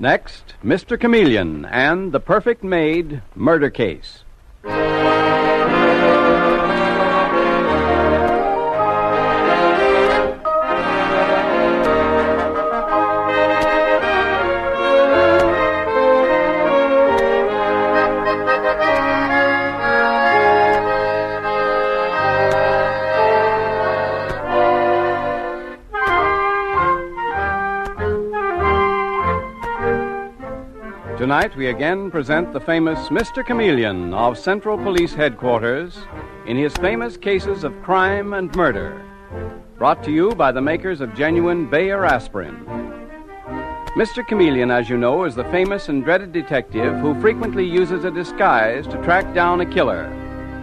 Next, Mr. Chameleon and the Perfect Maid murder case. Tonight, we again present the famous Mr. Chameleon of Central Police Headquarters in his famous cases of crime and murder, brought to you by the makers of genuine Bayer aspirin. Mr. Chameleon, as you know, is the famous and dreaded detective who frequently uses a disguise to track down a killer,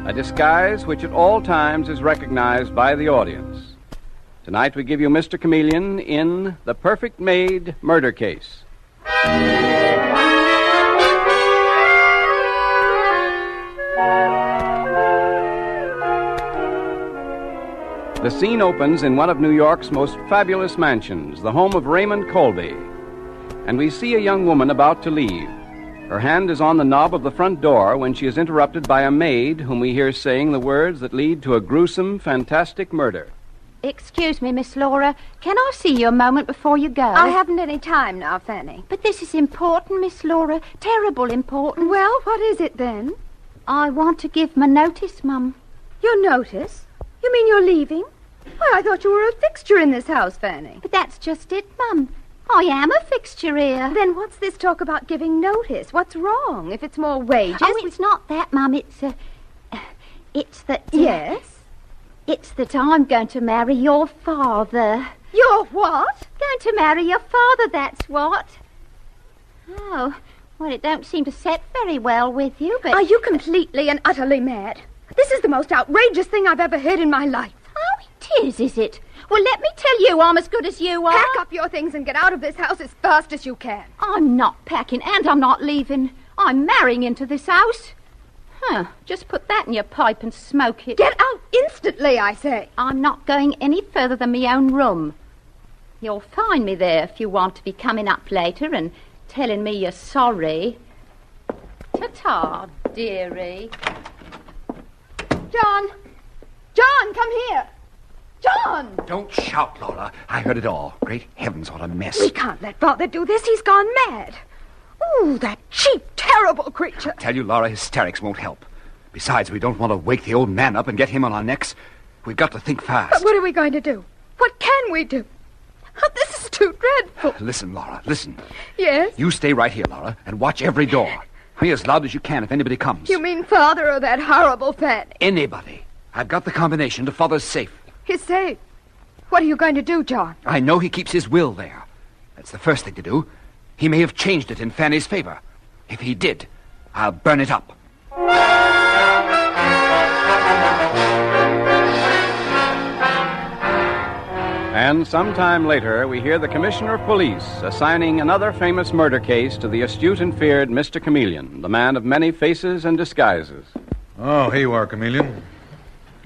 a disguise which at all times is recognized by the audience. Tonight, we give you Mr. Chameleon in The Perfect Maid murder case. The scene opens in one of New York's most fabulous mansions, the home of Raymond Colby. And we see a young woman about to leave. Her hand is on the knob of the front door when she is interrupted by a maid whom we hear saying the words that lead to a gruesome, fantastic murder. Excuse me, Miss Laura. Can I see you a moment before you go? I haven't any time now, Fanny. But this is important, Miss Laura. Terrible important. Well, what is it then? I want to give my notice, Mum. Your notice? You mean you're leaving? Why, I thought you were a fixture in this house, Fanny. But that's just it, Mum. I am a fixture here. Then what's this talk about giving notice? What's wrong? If it's more wages... Oh, it's not that, Mum. It's that... Yes? It's that I'm going to marry your father. Your what? Going to marry your father, that's what. Oh, well, it don't seem to set very well with you, but... Are you completely and utterly mad? This is the most outrageous thing I've ever heard in my life. Oh, it is it? Well, let me tell you, I'm as good as you are. Pack up your things and get out of this house as fast as you can. I'm not packing, and I'm not leaving. I'm marrying into this house. Just put that in your pipe and smoke it. Get out instantly, I say. I'm not going any further than my own room. You'll find me there if you want to be coming up later and telling me you're sorry. Ta-ta, dearie. John! John, come here! John! Don't shout, Laura. I heard it all. Great heavens, what a mess. We can't let Father do this. He's gone mad. Ooh, that cheap, terrible creature. I tell you, Laura, hysterics won't help. Besides, we don't want to wake the old man up and get him on our necks. We've got to think fast. But what are we going to do? What can we do? Oh, this is too dreadful. Listen, Laura, listen. Yes? You stay right here, Laura, and watch every door. Be as loud as you can if anybody comes. You mean Father or that horrible Fanny? Anybody. I've got the combination to Father's safe. His safe? What are you going to do, John? I know he keeps his will there. That's the first thing to do. He may have changed it in Fanny's favor. If he did, I'll burn it up. And sometime later, we hear the Commissioner of Police assigning another famous murder case to the astute and feared Mr. Chameleon, the man of many faces and disguises. Oh, here you are, Chameleon.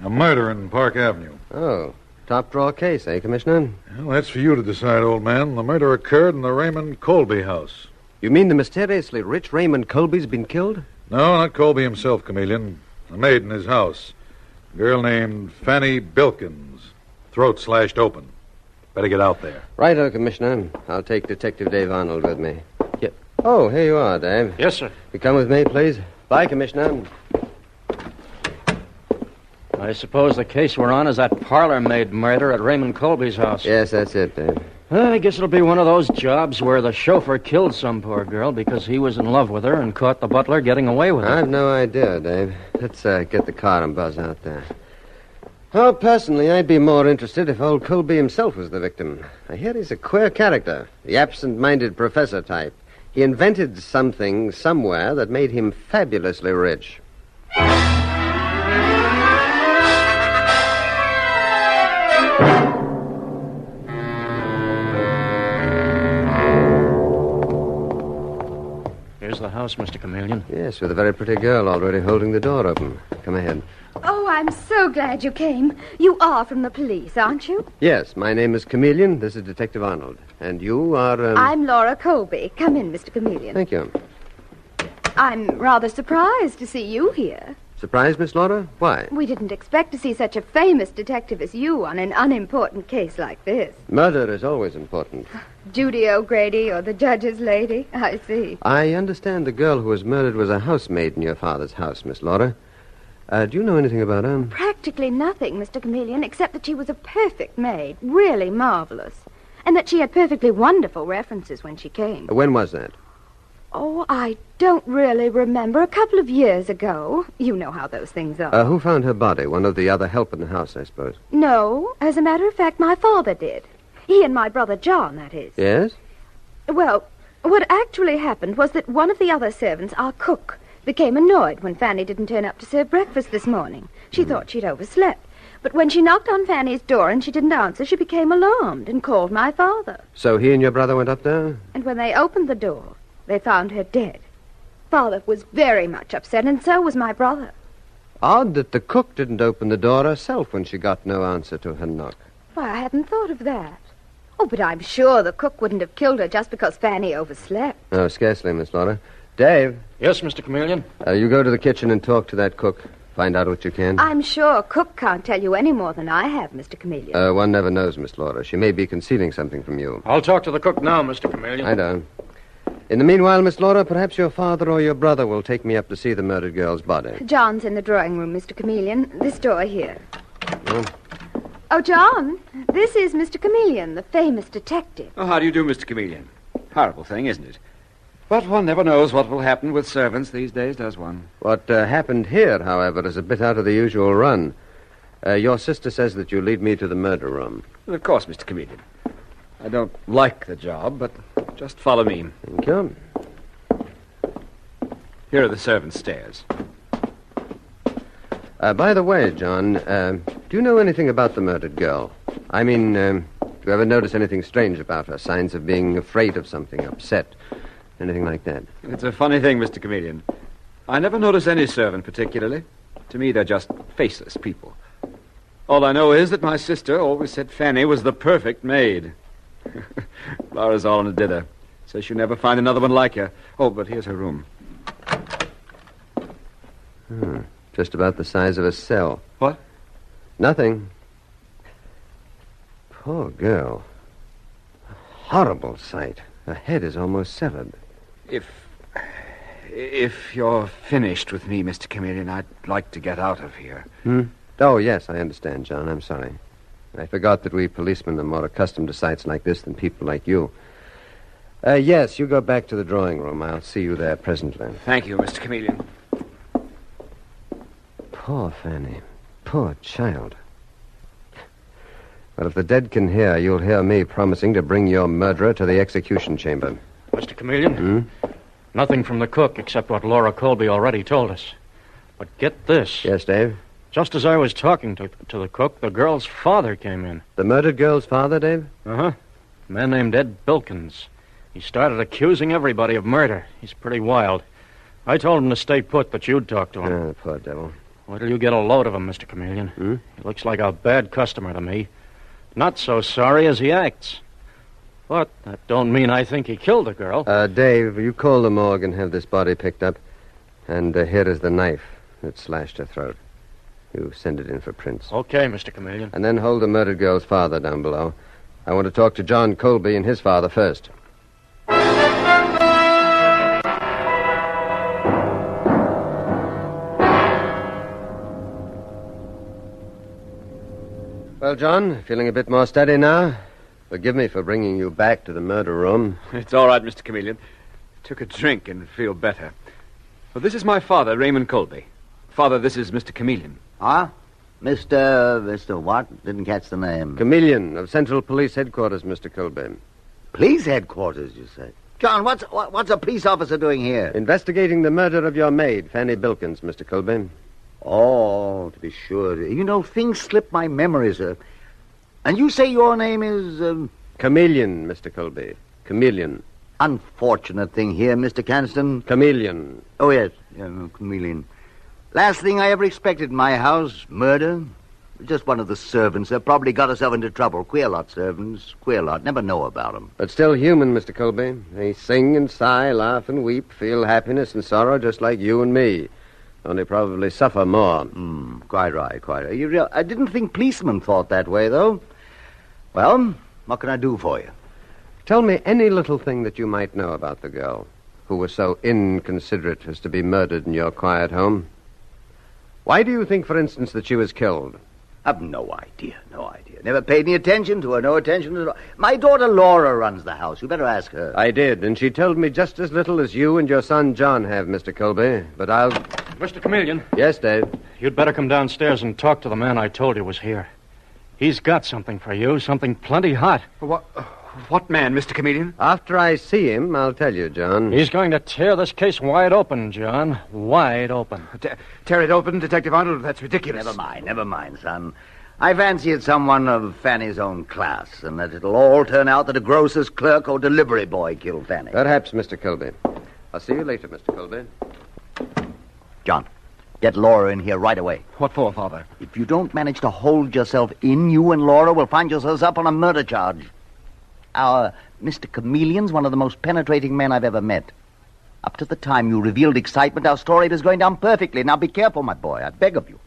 A murder in Park Avenue. Oh, top drawer case, eh, Commissioner? Well, that's for you to decide, old man. The murder occurred in the Raymond Colby house. You mean the mysteriously rich Raymond Colby's been killed? No, not Colby himself, Chameleon. A maid in his house. A girl named Fanny Bilkins. Throat slashed open. Better get out there. Righto, Commissioner. I'll take Detective Dave Arnold with me. Oh, here you are, Dave. Yes, sir. You come with me, please. Bye, Commissioner. I suppose the case we're on is that parlor maid murder at Raymond Colby's house. Yes, that's it, Dave. I guess it'll be one of those jobs where the chauffeur killed some poor girl because he was in love with her and caught the butler getting away with her. I've no idea, Dave. Let's get the car and buzz out there. Oh, personally, I'd be more interested if old Colby himself was the victim. I hear he's a queer character, the absent-minded professor type. He invented something somewhere that made him fabulously rich. Here's the house, Mr. Chameleon. Yes, with a very pretty girl already holding the door open. Come ahead. Oh, I'm so glad you came. You are from the police, aren't you? Yes, my name is Chameleon. This is Detective Arnold. And you are, I'm Laura Colby. Come in, Mr. Chameleon. Thank you. I'm rather surprised to see you here. Surprised, Miss Laura? Why? We didn't expect to see such a famous detective as you on an unimportant case like this. Murder is always important. Judy O'Grady or the judge's lady? I see. I understand the girl who was murdered was a housemaid in your father's house, Miss Laura. Do you know anything about her? Practically nothing, Mr. Chameleon, except that she was a perfect maid, really marvelous, and that she had perfectly wonderful references when she came. When was that? Oh, I don't really remember. A couple of years ago. You know how those things are. Who found her body? One of the other help in the house, I suppose. No, as a matter of fact, my father did. He and my brother John, that is. Yes? Well, what actually happened was that one of the other servants, our cook, became annoyed when Fanny didn't turn up to serve breakfast this morning. She thought she'd overslept. But when she knocked on Fanny's door and she didn't answer, she became alarmed and called my father. So he and your brother went up there? And when they opened the door, they found her dead. Father was very much upset, and so was my brother. Odd that the cook didn't open the door herself when she got no answer to her knock. Why, I hadn't thought of that. Oh, but I'm sure the cook wouldn't have killed her just because Fanny overslept. No, scarcely, Miss Laura. Dave. Yes, Mr. Chameleon? You go to the kitchen and talk to that cook. Find out what you can. I'm sure Cook can't tell you any more than I have, Mr. Chameleon. One never knows, Miss Laura. She may be concealing something from you. I'll talk to the cook now, Mr. Chameleon. I don't. In the meanwhile, Miss Laura, perhaps your father or your brother will take me up to see the murdered girl's body. John's in the drawing room, Mr. Chameleon. This door here. Oh. Oh, John, this is Mr. Chameleon, the famous detective. Oh, how do you do, Mr. Chameleon? Horrible thing, isn't it? But one never knows what will happen with servants these days, does one? What happened here, however, is a bit out of the usual run. Your sister says that you lead me to the murder room. Well, of course, Mr. Chameleon. I don't like the job, but just follow me. Thank you. Here are the servants' stairs. By the way, John, do you know anything about the murdered girl? I mean, do you ever notice anything strange about her? Signs of being afraid of something, upset, anything like that? It's a funny thing, Mr. Chameleon. I never notice any servant particularly. To me, they're just faceless people. All I know is that my sister always said Fanny was the perfect maid. Laura's all in a dither. Says she'll never find another one like her. Oh, but here's her room. Just about the size of a cell. What? Nothing. Poor girl. A horrible sight. Her head is almost severed. If you're finished with me, Mr. Chameleon, I'd like to get out of here. Oh, yes, I understand, John. I'm sorry. I forgot that we policemen are more accustomed to sights like this than people like you. Yes, you go back to the drawing room. I'll see you there presently. Thank you, Mr. Chameleon. Poor Fanny. Poor child. But if the dead can hear, you'll hear me promising to bring your murderer to the execution chamber. Mr. Chameleon? Nothing from the cook except what Laura Colby already told us. But get this. Yes, Dave? Just as I was talking to the cook, the girl's father came in. The murdered girl's father, Dave? Uh-huh. A man named Ed Bilkins. He started accusing everybody of murder. He's pretty wild. I told him to stay put, but you'd talk to him. The poor devil. Wait till you get a load of him, Mr. Chameleon. He looks like a bad customer to me. Not so sorry as he acts. But that don't mean I think he killed the girl. Dave, you call the morgue and have this body picked up. And here is the knife that slashed her throat. You send it in for prints. Okay, Mr. Chameleon. And then hold the murdered girl's father down below. I want to talk to John Colby and his father first. Well, John, feeling a bit more steady now? Forgive me for bringing you back to the murder room. It's all right, Mr. Chameleon. Took a drink and feel better. Well, this is my father, Raymond Colby. Father, this is Mr. Chameleon. Ah? Mr. what? Didn't catch the name. Chameleon of Central Police Headquarters, Mr. Colby. Police headquarters, you say? John, what's a police officer doing here? Investigating the murder of your maid, Fanny Bilkins, Mr. Colby. Oh, to be sure. You know, things slip my memory, sir. And you say your name is, Chameleon, Mr. Colby. Chameleon. Unfortunate thing here, Mr. Canston. Chameleon. Oh, yes. Chameleon. Last thing I ever expected in my house, murder. Just one of the servants that probably got herself into trouble. Queer lot, servants. Queer lot. Never know about them. But still human, Mr. Colby. They sing and sigh, laugh and weep, feel happiness and sorrow just like you and me. Only probably suffer more. Quite right, quite right. I didn't think policemen thought that way, though. Well, what can I do for you? Tell me any little thing that you might know about the girl who was so inconsiderate as to be murdered in your quiet home. Why do you think, for instance, that she was killed? I've no idea. Never paid any attention to her, no attention at all. My daughter Laura runs the house. You better ask her. I did, and she told me just as little as you and your son John have, Mr. Colby. But I'll... Mr. Chameleon. Yes, Dave? You'd better come downstairs and talk to the man I told you was here. He's got something for you, something plenty hot. What man, Mr. Chameleon? After I see him, I'll tell you, John. He's going to tear this case wide open, John. Wide open. Tear it open, Detective Arnold? That's ridiculous. Never mind, son. I fancy it's someone of Fanny's own class, and that it'll all turn out that a grocer's clerk or delivery boy killed Fanny. Perhaps, Mr. Colby. I'll see you later, Mr. Colby. John, get Laura in here right away. What for, Father? If you don't manage to hold yourself in, you and Laura will find yourselves up on a murder charge. Our Mr. Chameleon's one of the most penetrating men I've ever met. Up to the time you revealed excitement, our story was going down perfectly. Now be careful, my boy. I beg of you.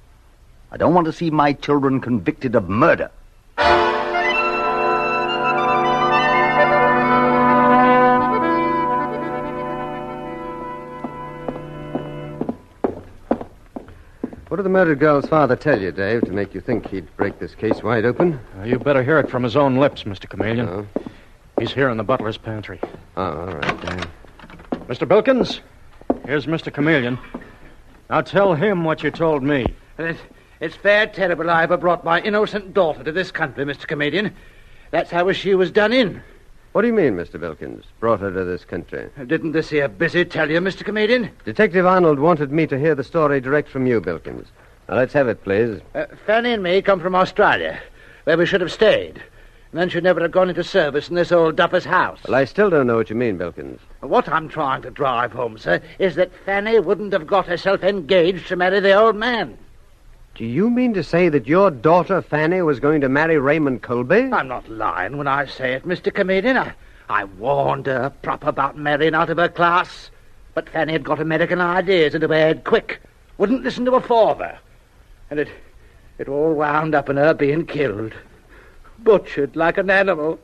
I don't want to see my children convicted of murder. What did the murdered girl's father tell you, Dave, to make you think he'd break this case wide open? You better hear it from his own lips, Mr. Chameleon. Oh. He's here in the butler's pantry. Oh, all right, Dave. Mr. Bilkins, here's Mr. Chameleon. Now tell him what you told me. It's fair terrible I ever brought my innocent daughter to this country, Mr. Chameleon. That's how she was done in. What do you mean, Mr. Bilkins? Brought her to this country? Didn't this here busy tell you, Mr. Chameleon? Detective Arnold wanted me to hear the story direct from you, Bilkins. Now, let's have it, please. Fanny and me come from Australia, where we should have stayed. And then she'd never have gone into service in this old duffer's house. Well, I still don't know what you mean, Bilkins. What I'm trying to drive home, sir, is that Fanny wouldn't have got herself engaged to marry the old man. Do you mean to say that your daughter, Fanny, was going to marry Raymond Colby? I'm not lying when I say it, Mr. Chameleon. I warned her proper about marrying out of her class. But Fanny had got American ideas into her head quick. Wouldn't listen to her father. And it all wound up in her being killed. Butchered like an animal.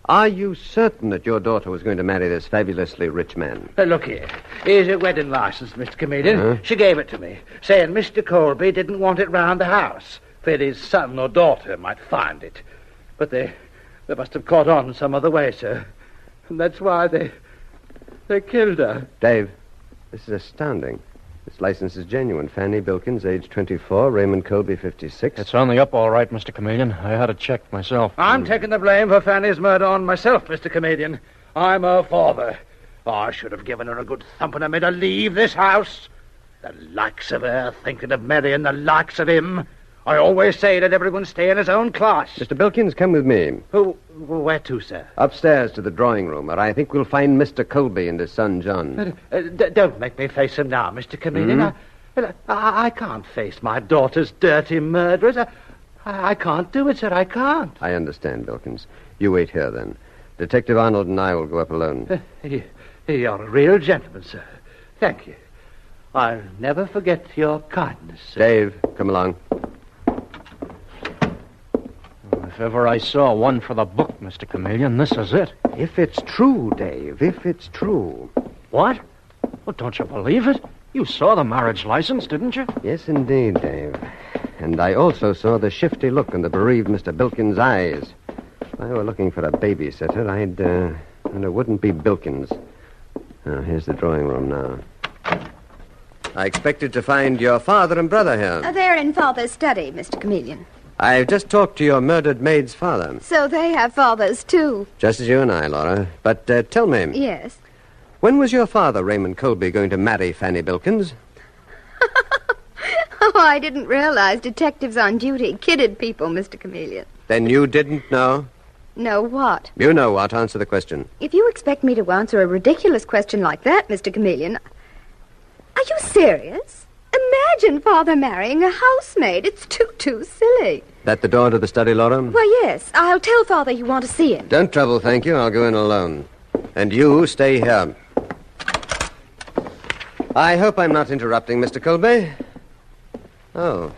Are you certain that your daughter was going to marry this fabulously rich man? Look here. Here's your wedding license, Mr. Chameleon. She gave it to me, saying Mr. Colby didn't want it round the house, feared his son or daughter might find it. But they must have caught on some other way, sir. And that's why they killed her. Dave, this is astounding. This license is genuine. Fanny Bilkins, age 24, Raymond Colby, 56. It's on the up all right, Mr. Chameleon. I had it checked myself. I'm taking the blame for Fanny's murder on myself, Mr. Chameleon. I'm her father. I should have given her a good thumping and made her leave this house. The likes of her thinking of marrying the likes of him. I always say that everyone stay in his own class. Mr. Bilkins, come with me. Where to, sir? Upstairs to the drawing room, where I think we'll find Mr. Colby and his son, John. Don't make me face him now, Mr. Chameleon. I can't face my daughter's dirty murderers. I can't do it, sir. I can't. I understand, Bilkins. You wait here, then. Detective Arnold and I will go up alone. You're a real gentleman, sir. Thank you. I'll never forget your kindness, sir. Dave, come along. If ever I saw one for the book, Mr. Chameleon, this is it. If it's true, Dave, if it's true. What? Well, don't you believe it? You saw the marriage license, didn't you? Yes, indeed, Dave. And I also saw the shifty look in the bereaved Mr. Bilkins' eyes. If I were looking for a babysitter, and it wouldn't be Bilkins. Oh, here's the drawing room now. I expected to find your father and brother here. They're in Father's study, Mr. Chameleon. I've just talked to your murdered maid's father. So they have fathers, too. Just as you and I, Laura. But tell me. Yes? When was your father, Raymond Colby, going to marry Fanny Bilkins? Oh, I didn't realize detectives on duty kidded people, Mr. Chameleon. Then you didn't know? Know what? You know what. Answer the question. If you expect me to answer a ridiculous question like that, Mr. Chameleon... Are you serious? A Imagine Father marrying a housemaid. It's too silly. That the door to the study, Laura? Why, yes. I'll tell Father you want to see him. Don't trouble, thank you. I'll go in alone. And you stay here. I hope I'm not interrupting, Mr. Colby. Oh.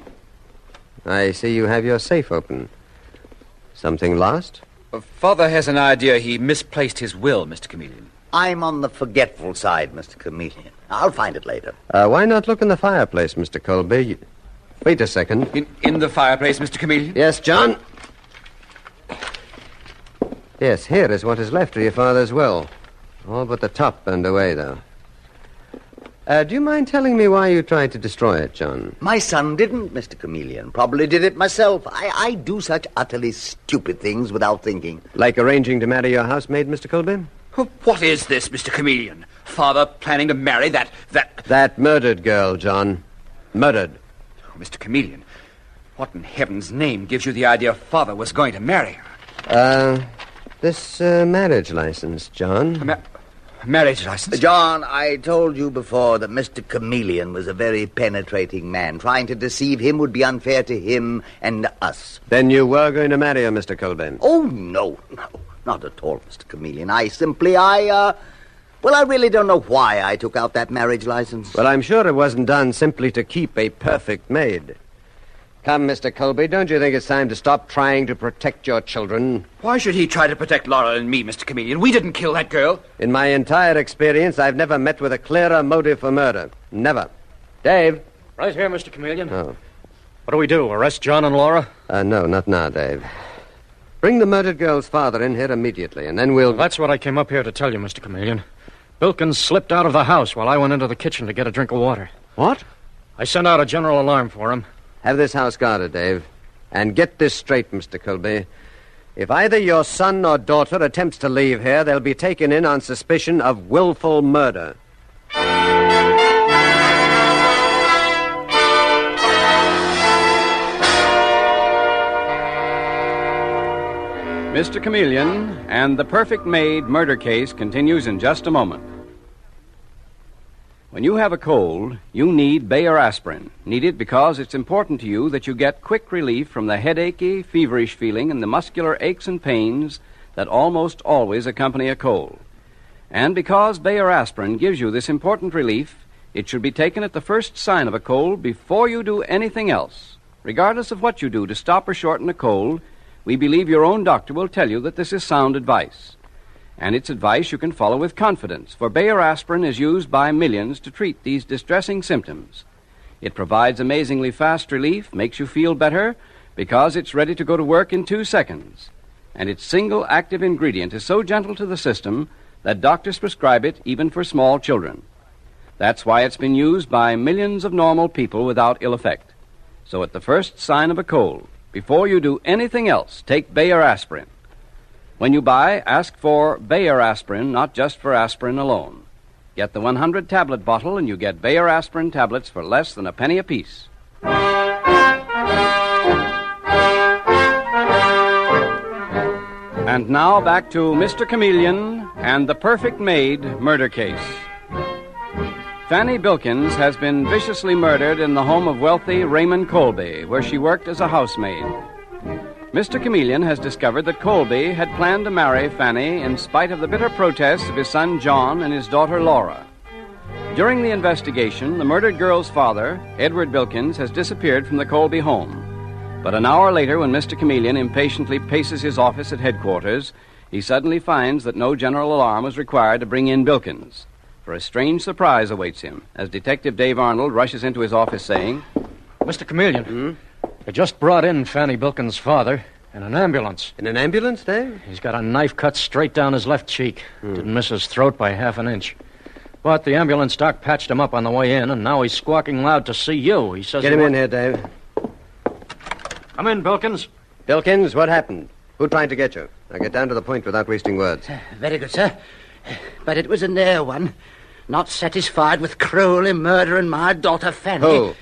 I see you have your safe open. Something lost? Father has an idea he misplaced his will, Mr. Chameleon. I'm on the forgetful side, Mr. Chameleon. I'll find it later. Why not look in the fireplace, Mr. Colby? Wait a second. In the fireplace, Mr. Chameleon? Yes, John? Yes, here is what is left of your father's will. All but the top burned away, though. Do you mind telling me why you tried to destroy it, John? My son didn't, Mr. Chameleon. Probably did it myself. I do such utterly stupid things without thinking. Like arranging to marry your housemaid, Mr. Colby? What is this, Mr. Chameleon? Father planning to marry that... That murdered girl, John. Murdered. Oh, Mr. Chameleon, what in heaven's name gives you the idea Father was going to marry her? This marriage license, John. Marriage license? John, I told you before that Mr. Chameleon was a very penetrating man. Trying to deceive him would be unfair to him and us. Then you were going to marry her, Mr. Colby? Oh, no, not at all, Mr. Chameleon. I really don't know why I took out that marriage license. Well, I'm sure it wasn't done simply to keep a perfect maid. Come, Mr. Colby, don't you think it's time to stop trying to protect your children? Why should he try to protect Laura and me, Mr. Chameleon? We didn't kill that girl. In my entire experience, I've never met with a clearer motive for murder. Never. Dave? Right here, Mr. Chameleon. Oh. What do we do, arrest John and Laura? No, not now, Dave. Bring the murdered girl's father in here immediately, and then we'll... Well, that's what I came up here to tell you, Mr. Chameleon. Bilkins slipped out of the house while I went into the kitchen to get a drink of water. What? I sent out a general alarm for him. Have this house guarded, Dave. And get this straight, Mr. Colby. If either your son or daughter attempts to leave here, they'll be taken in on suspicion of willful murder. Mr. Chameleon and the Perfect Maid murder case continues in just a moment. When you have a cold, you need Bayer aspirin. Need it because it's important to you that you get quick relief from the headachy, feverish feeling and the muscular aches and pains that almost always accompany a cold. And because Bayer aspirin gives you this important relief, it should be taken at the first sign of a cold before you do anything else. Regardless of what you do to stop or shorten a cold, we believe your own doctor will tell you that this is sound advice. And it's advice you can follow with confidence, for Bayer aspirin is used by millions to treat these distressing symptoms. It provides amazingly fast relief, makes you feel better, because it's ready to go to work in 2 seconds. And its single active ingredient is so gentle to the system that doctors prescribe it even for small children. That's why it's been used by millions of normal people without ill effect. So at the first sign of a cold, before you do anything else, take Bayer aspirin. When you buy, ask for Bayer aspirin, not just for aspirin alone. Get the 100-tablet bottle, and you get Bayer aspirin tablets for less than a penny apiece. And now back to Mr. Chameleon and the Perfect Maid murder case. Fanny Bilkins has been viciously murdered in the home of wealthy Raymond Colby, where she worked as a housemaid. Mr. Chameleon has discovered that Colby had planned to marry Fanny in spite of the bitter protests of his son John and his daughter Laura. During the investigation, the murdered girl's father, Edward Bilkins, has disappeared from the Colby home. But an hour later, when Mr. Chameleon impatiently paces his office at headquarters, he suddenly finds that no general alarm was required to bring in Bilkins. For a strange surprise awaits him as Detective Dave Arnold rushes into his office saying, Mr. Chameleon, they just brought in Fanny Bilkins' father in an ambulance. In an ambulance, Dave? He's got a knife cut straight down his left cheek. Didn't miss his throat by half an inch. But the ambulance doc patched him up on the way in, and now he's squawking loud to see you. He says... Get him in here, Dave. Come in, Bilkins. Bilkins, what happened? Who tried to get you? Now get down to the point without wasting words. Very good, sir. But it was a near one. Not satisfied with cruelly murdering my daughter, Fanny. Who?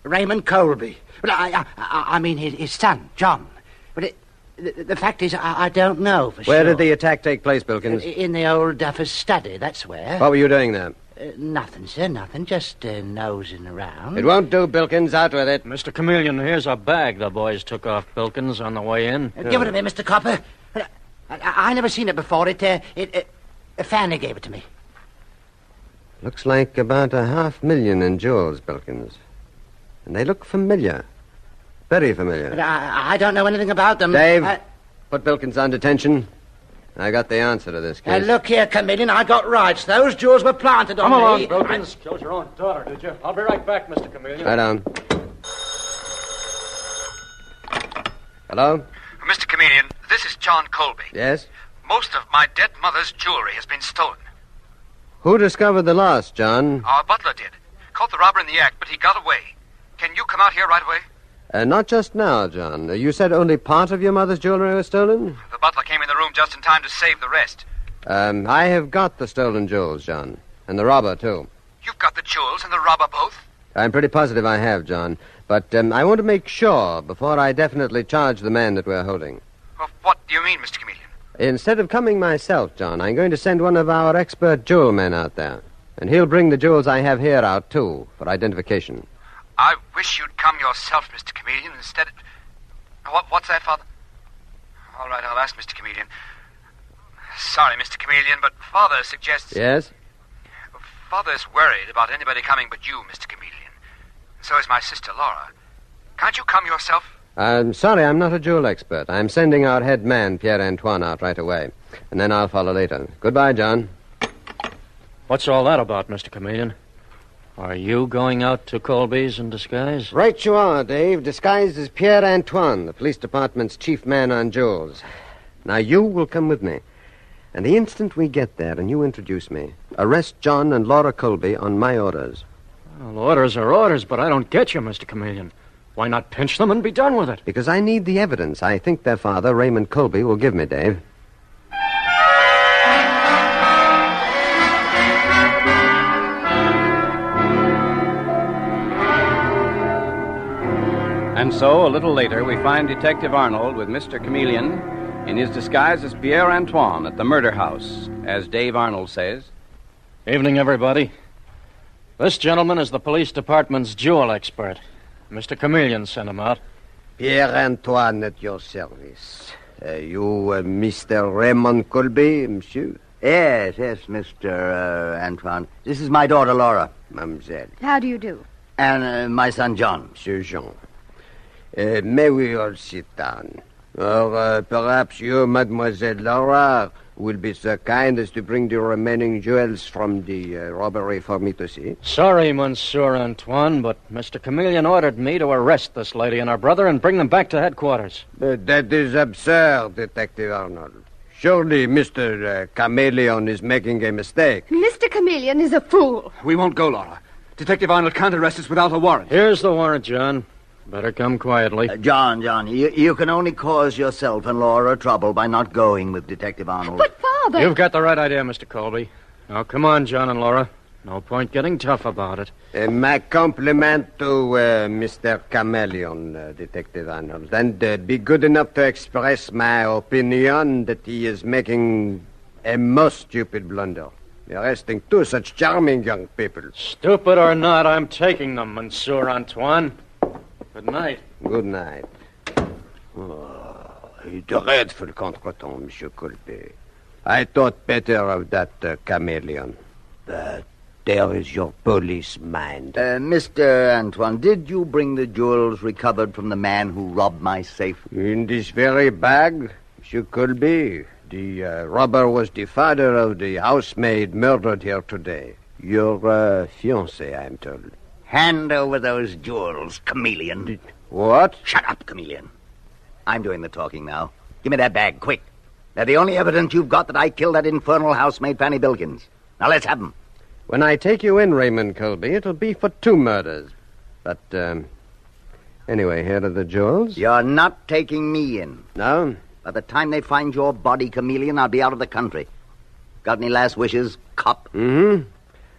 Raymond Colby. Well, I mean his son, John. But the fact is, I don't know for sure. Where did the attack take place, Bilkins? In the old duffer's study, that's where. What were you doing there? Nothing, sir, nothing. Just nosing around. It won't do, Bilkins. Out with it. Mr. Chameleon, here's a bag the boys took off Bilkins on the way in. Give it to me, Mr. Copper. I never seen it before. Fanny gave it to me. Looks like about $500,000 in jewels, Bilkins. And they look familiar. Very familiar. But I don't know anything about them. Dave, put Bilkins on detention. I got the answer to this case. Look here, Chameleon, I got rights. Those jewels were planted on me. Come along, Bilkins. Killed your own daughter, did you? I'll be right back, Mr. Chameleon. Right on. Hello? Mr. Chameleon, this is John Colby. Yes? Most of my dead mother's jewelry has been stolen. Who discovered the loss, John? Our butler did. Caught the robber in the act, but he got away. Can you come out here right away? Not just now, John. You said only part of your mother's jewelry was stolen? The butler came in the room just in time to save the rest. I have got the stolen jewels, John. And the robber, too. You've got the jewels and the robber both? I'm pretty positive I have, John. But I want to make sure before I definitely charge the man that we're holding. Well, what do you mean, Mr. Chameleon? Instead of coming myself, John, I'm going to send one of our expert jewel men out there. And he'll bring the jewels I have here out, too, for identification. I wish you'd come yourself, Mr. Chameleon, instead of... What's that, Father? All right, I'll ask Mr. Chameleon. Sorry, Mr. Chameleon, but Father suggests... Yes? Father's worried about anybody coming but you, Mr. Chameleon. So is my sister, Laura. Can't you come yourself? I'm sorry, I'm not a jewel expert. I'm sending our head man, Pierre-Antoine, out right away. And then I'll follow later. Goodbye, John. What's all that about, Mr. Chameleon? Are you going out to Colby's in disguise? Right you are, Dave. Disguised as Pierre-Antoine, the police department's chief man on jewels. Now, you will come with me. And the instant we get there and you introduce me, arrest John and Laura Colby on my orders. Well, orders are orders, but I don't get you, Mr. Chameleon. Why not pinch them and be done with it? Because I need the evidence I think their father, Raymond Colby, will give me, Dave. And so, a little later, we find Detective Arnold with Mr. Chameleon in his disguise as Pierre-Antoine at the murder house, as Dave Arnold says. Evening, everybody. This gentleman is the police department's jewel expert. Mr. Chameleon sent him out. Pierre-Antoine at your service. You, Mr. Raymond Colby, monsieur? Yes, Mr. Antoine. This is my daughter, Laura. Mademoiselle. How do you do? And my son, John. Monsieur Jean. May we all sit down? Or perhaps you, Mademoiselle Laura, will be so kind as to bring the remaining jewels from the robbery for me to see? Sorry, Monsieur Antoine, but Mr. Chameleon ordered me to arrest this lady and her brother and bring them back to headquarters. That is absurd, Detective Arnold. Surely Mr. Chameleon is making a mistake. Mr. Chameleon is a fool. We won't go, Laura. Detective Arnold can't arrest us without a warrant. Here's the warrant, John. Better come quietly. John, you can only cause yourself and Laura trouble by not going with Detective Arnold. But, Father... You've got the right idea, Mr. Colby. Now, come on, John and Laura. No point getting tough about it. My compliment to Mr. Chameleon, Detective Arnold. And be good enough to express my opinion that he is making a most stupid blunder. Arresting two such charming young people. Stupid or not, I'm taking them, Monsieur Antoine. Good night. Good night. Oh, a dreadful contretemps, Monsieur Colby. I thought better of that Chameleon. But there is your police mind. Mr. Antoine, did you bring the jewels recovered from the man who robbed my safe? In this very bag, Monsieur Colby. The robber was the father of the housemaid murdered here today. Your fiancé, I'm told. Hand over those jewels, Chameleon. What? Shut up, Chameleon. I'm doing the talking now. Give me that bag, quick. They're the only evidence you've got that I killed that infernal housemaid, Fanny Bilkins. Now, let's have them. When I take you in, Raymond Colby, it'll be for 2 murders. But, anyway, here are the jewels. You're not taking me in. No? By the time they find your body, Chameleon, I'll be out of the country. Got any last wishes, cop? Mm-hmm.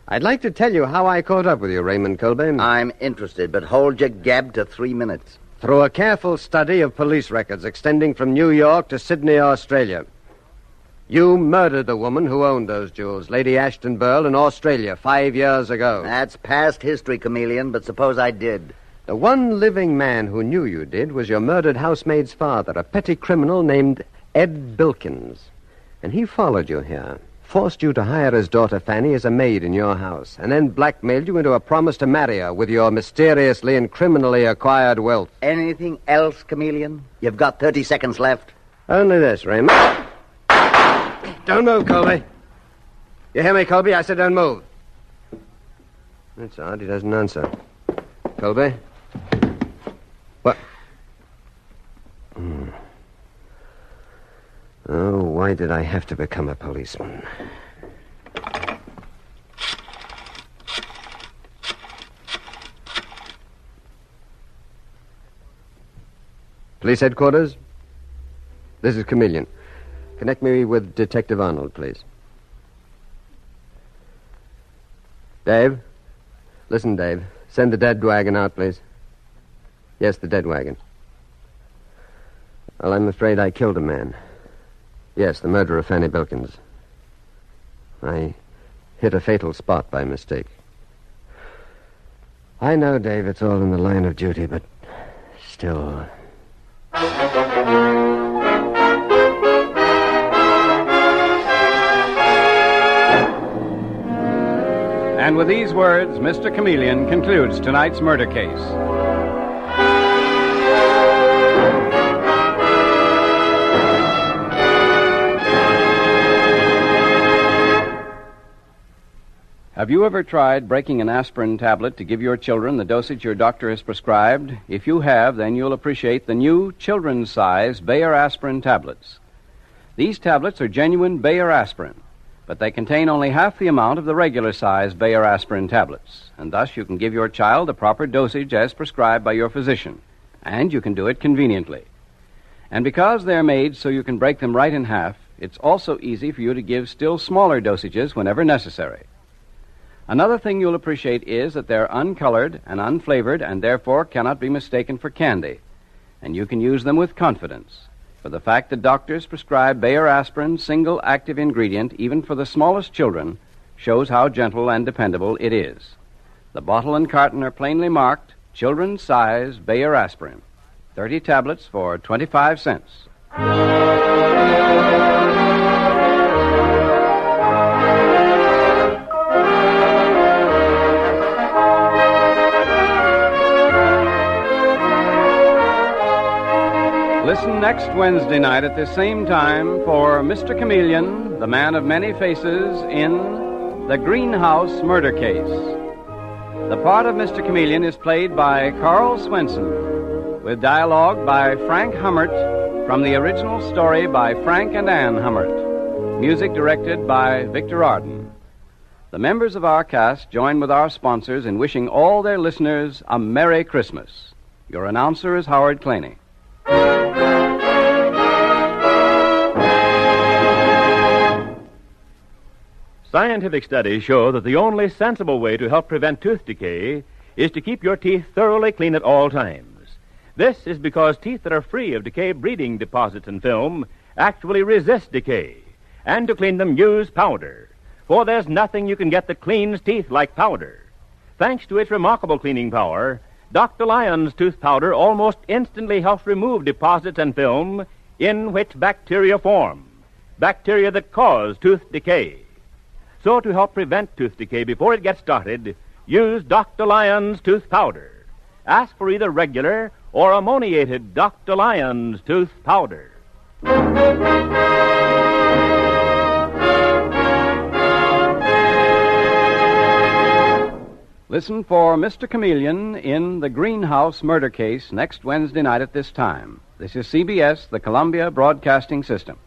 I'd like to tell you how I caught up with you, Raymond Colby. I'm interested, but hold your gab to 3 minutes. Through a careful study of police records extending from New York to Sydney, Australia. You murdered the woman who owned those jewels, Lady Ashton Burl, in Australia 5 years ago. That's past history, Chameleon, but suppose I did. The one living man who knew you did was your murdered housemaid's father, a petty criminal named Ed Bilkins. And he followed you here, forced you to hire his daughter Fanny as a maid in your house, and then blackmailed you into a promise to marry her with your mysteriously and criminally acquired wealth. Anything else, Chameleon? You've got 30 seconds left. Only this, Raymond. Don't move, Colby. You hear me, Colby? I said don't move. That's odd. He doesn't answer. Colby? What? Oh, why did I have to become a policeman? Police headquarters? This is Chameleon. Connect me with Detective Arnold, please. Dave? Listen, Dave. Send the dead wagon out, please. Yes, the dead wagon. Well, I'm afraid I killed a man. Yes, the murder of Fanny Bilkins. I hit a fatal spot by mistake. I know, Dave, it's all in the line of duty, but still... And with these words, Mr. Chameleon concludes tonight's murder case. Have you ever tried breaking an aspirin tablet to give your children the dosage your doctor has prescribed? If you have, then you'll appreciate the new children's-size Bayer aspirin tablets. These tablets are genuine Bayer aspirin, but they contain only half the amount of the regular-size Bayer aspirin tablets, and thus you can give your child the proper dosage as prescribed by your physician, and you can do it conveniently. And because they're made so you can break them right in half, it's also easy for you to give still smaller dosages whenever necessary. Another thing you'll appreciate is that they're uncolored and unflavored and therefore cannot be mistaken for candy, and you can use them with confidence. For the fact that doctors prescribe Bayer aspirin single active ingredient even for the smallest children shows how gentle and dependable it is. The bottle and carton are plainly marked children's size Bayer aspirin. 30 tablets for 25 cents. Listen next Wednesday night at this same time for Mr. Chameleon, the man of many faces, in The Greenhouse Murder Case. The part of Mr. Chameleon is played by Karl Swenson, with dialogue by Frank Hummert from the original story by Frank and Anne Hummert. Music directed by Victor Arden. The members of our cast join with our sponsors in wishing all their listeners a Merry Christmas. Your announcer is Howard Claney. Scientific studies show that the only sensible way to help prevent tooth decay is to keep your teeth thoroughly clean at all times. This is because teeth that are free of decay-breeding deposits and film actually resist decay. And to clean them, use powder. For there's nothing you can get that cleans teeth like powder. Thanks to its remarkable cleaning power, Dr. Lyon's tooth powder almost instantly helps remove deposits and film in which bacteria form. Bacteria that cause tooth decay. So to help prevent tooth decay before it gets started, use Dr. Lyon's tooth powder. Ask for either regular or ammoniated Dr. Lyon's tooth powder. Listen for Mr. Chameleon in The Greenhouse Murder Case next Wednesday night at this time. This is CBS, the Columbia Broadcasting System.